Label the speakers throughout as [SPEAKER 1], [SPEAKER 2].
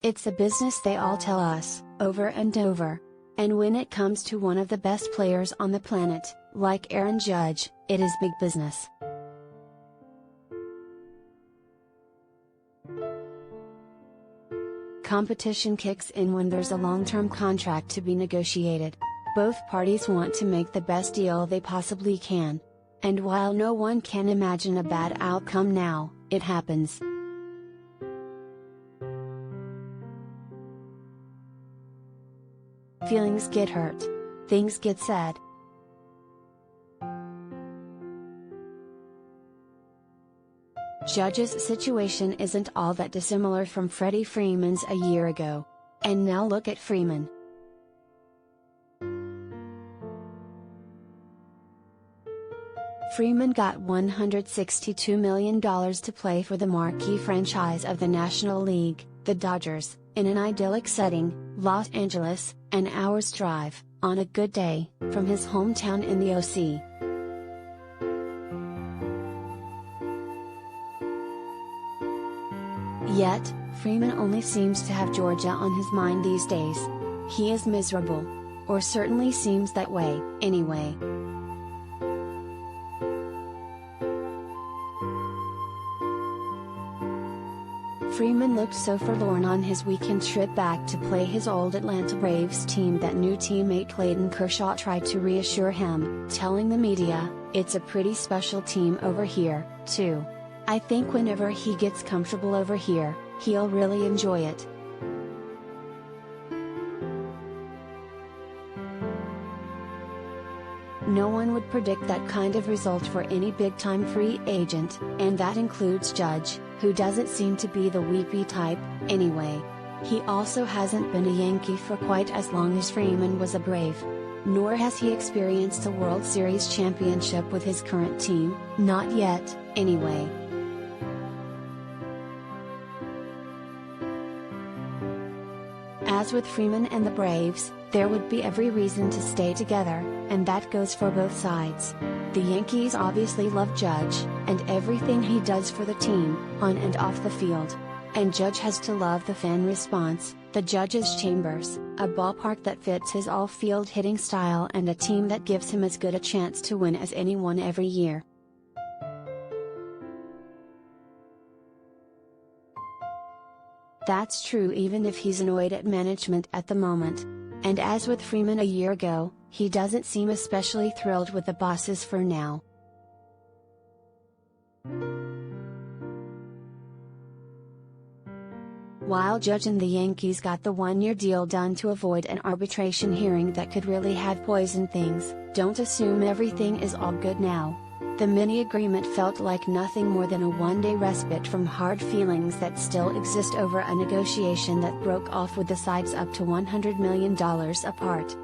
[SPEAKER 1] It's a business, they all tell us, over and over. And when it comes to one of the best players on the planet, like Aaron Judge, it is big business. Competition kicks in when there's a long-term contract to be negotiated. Both parties want to make the best deal they possibly can. And while no one can imagine a bad outcome now, it happens. Feelings get hurt. Things get said. Judge's situation isn't all that dissimilar from Freddie Freeman's a year ago. And now look at Freeman. Freeman got $162 million to play for the marquee franchise of the National League, the Dodgers, in an idyllic setting, Los Angeles, an hour's drive, on a good day, from his hometown in the OC. Yet, Freeman only seems to have Georgia on his mind these days. He is miserable. Or certainly seems that way, anyway. Freeman looked so forlorn on his weekend trip back to play his old Atlanta Braves team that new teammate Clayton Kershaw tried to reassure him, telling the media, "It's a pretty special team over here, too. I think whenever he gets comfortable over here, he'll really enjoy it." No one would predict that kind of result for any big-time free agent, and that includes Judge, who doesn't seem to be the weepy type, anyway. He also hasn't been a Yankee for quite as long as Freeman was a Brave. Nor has he experienced a World Series championship with his current team, not yet, anyway. As with Freeman and the Braves, there would be every reason to stay together, and that goes for both sides. The Yankees obviously love Judge, and everything he does for the team, on and off the field. And Judge has to love the fan response, the Judge's Chambers, a ballpark that fits his all-field hitting style and a team that gives him as good a chance to win as anyone every year. That's true even if he's annoyed at management at the moment. And as with Freeman a year ago, he doesn't seem especially thrilled with the bosses for now. While Judge and the Yankees got the one-year deal done to avoid an arbitration hearing that could really have poisoned things, don't assume everything is all good now. The mini-agreement felt like nothing more than a one-day respite from hard feelings that still exist over a negotiation that broke off with the sides up to $100 million apart.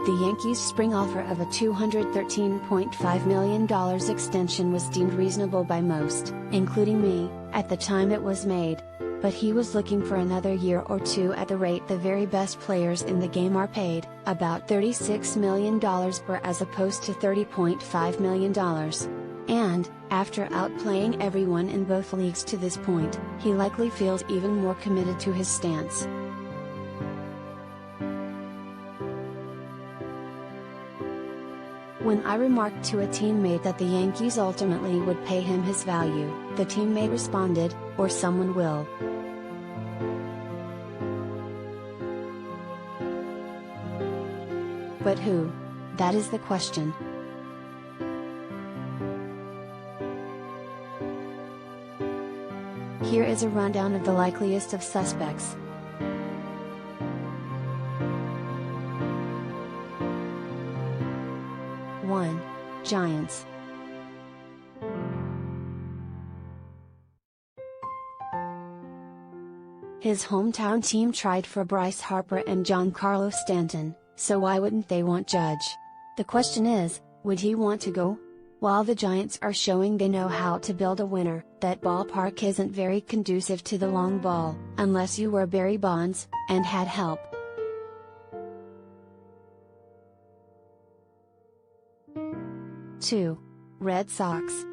[SPEAKER 1] The Yankees' spring offer of a $213.5 million extension was deemed reasonable by most, including me, at the time it was made. But he was looking for another year or two at the rate the very best players in the game are paid, about $36 million per as opposed to $30.5 million. And, after outplaying everyone in both leagues to this point, he likely feels even more committed to his stance. When I remarked to a teammate that the Yankees ultimately would pay him his value, the teammate responded, "Or someone will." But who? That is the question. Here is a rundown of the likeliest of suspects. One. Giants. His hometown team tried for Bryce Harper and Giancarlo Stanton, so why wouldn't they want Judge? The question is, would he want to go? While the Giants are showing they know how to build a winner, that ballpark isn't very conducive to the long ball, unless you were Barry Bonds, and had help. Two. Red Sox.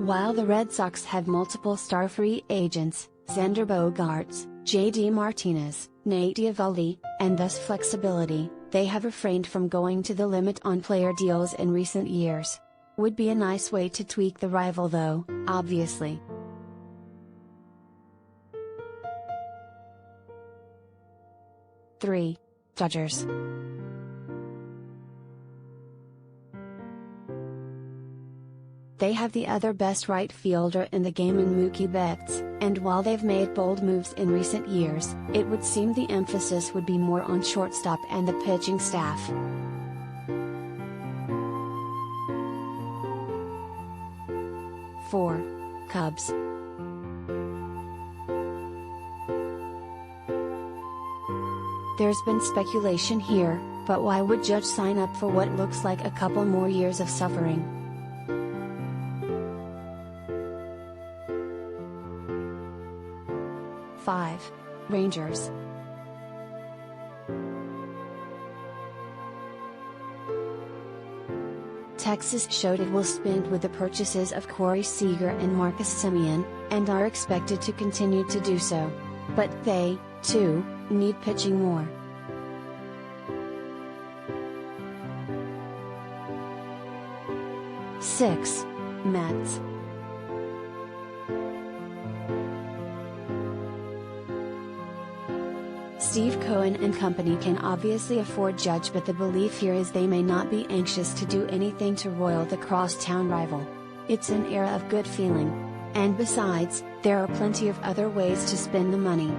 [SPEAKER 1] While the Red Sox have multiple star free agents, Xander Bogaerts, J.D. Martinez, Nate Eovaldi, and thus flexibility, they have refrained from going to the limit on player deals in recent years. Would be a nice way to tweak the rival though, obviously. Three. Dodgers. They have the other best right fielder in the game in Mookie Betts, and while they've made bold moves in recent years, it would seem the emphasis would be more on shortstop and the pitching staff. 4. Cubs. There's been speculation here, but why would Judge sign up for what looks like a couple more years of suffering? 5. Rangers. Texas showed it will spend with the purchases of Corey Seager and Marcus Semien, and are expected to continue to do so. But they, too, need pitching more. 6. Mets. Steve Cohen and company can obviously afford Judge, but the belief here is they may not be anxious to do anything to roil the crosstown rival. It's an era of good feeling. And besides, there are plenty of other ways to spend the money.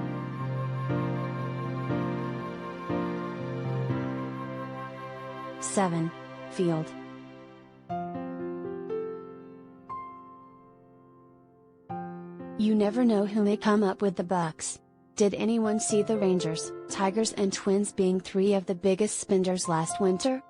[SPEAKER 1] Seven. Field. You never know who may come up with the bucks. Did anyone see the Rangers, Tigers and Twins being three of the biggest spenders last winter?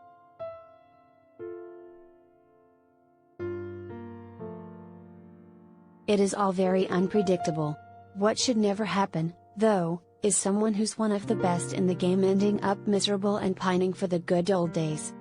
[SPEAKER 1] It is all very unpredictable. What should never happen, though, is someone who's one of the best in the game ending up miserable and pining for the good old days.